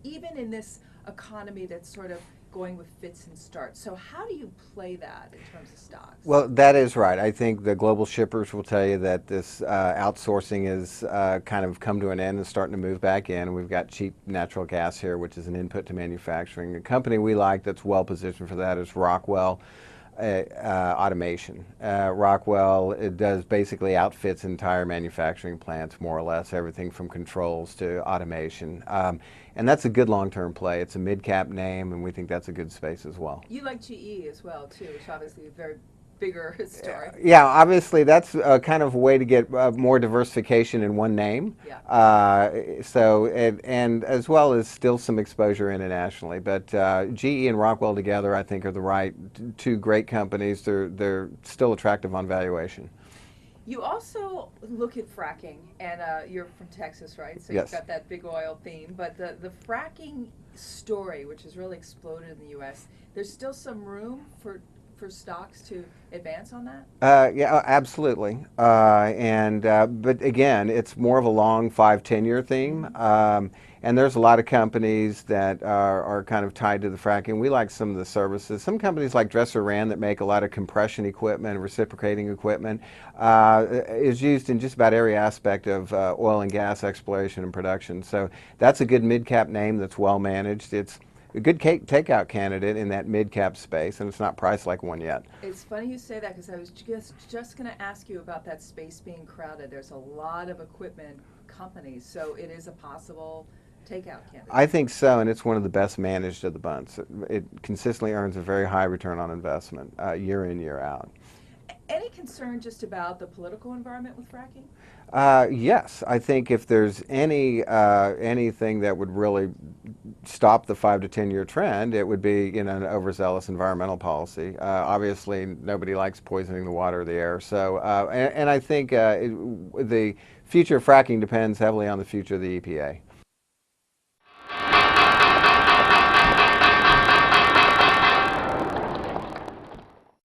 even in this economy that's sort of going with fits and starts. So how do you play that in terms of stocks? Well, that is right. I think the global shippers will tell you that this outsourcing is kind of come to an end and starting to move back in. We've got cheap natural gas here, which is an input to manufacturing. A company we like that's well positioned for that is Rockwell Automation. Rockwell, it does basically outfits entire manufacturing plants, more or less, everything from controls to automation. And that's a good long-term play. It's a mid-cap name, and we think that's a good space as well. You like GE as well, too, which obviously is a very bigger story. Yeah, obviously that's kind of a way to get more diversification in one name. Yeah. And as well as still some exposure internationally. But GE and Rockwell together, I think, are the right two great companies. They're still attractive on valuation. You also look at fracking, and you're from Texas, right? So Yes. You've got that big oil theme. But the fracking story, which has really exploded in the U.S., there's still some room for stocks to advance on that? Yeah, absolutely. But again, it's more of a long 5-10 year theme. And there's a lot of companies that are kind of tied to the fracking. We like some of the services. Some companies like Dresser Rand that make a lot of compression equipment, reciprocating equipment, is used in just about every aspect of oil and gas exploration and production. So that's a good mid-cap name that's well managed. It's a good takeout candidate in that mid-cap space, and it's not priced like one yet. It's funny you say that, because I was just going to ask you about that space being crowded. There's a lot of equipment companies, so it is a possible takeout candidate. I think so, and it's one of the best managed of the bunch. It consistently earns a very high return on investment, year in, year out. Any concern just about the political environment with fracking? Yes, I think if there's anything that would really stop the 5 to 10 year trend, it would be an overzealous environmental policy. Obviously, nobody likes poisoning the water or the air. So, and I think the future of fracking depends heavily on the future of the EPA.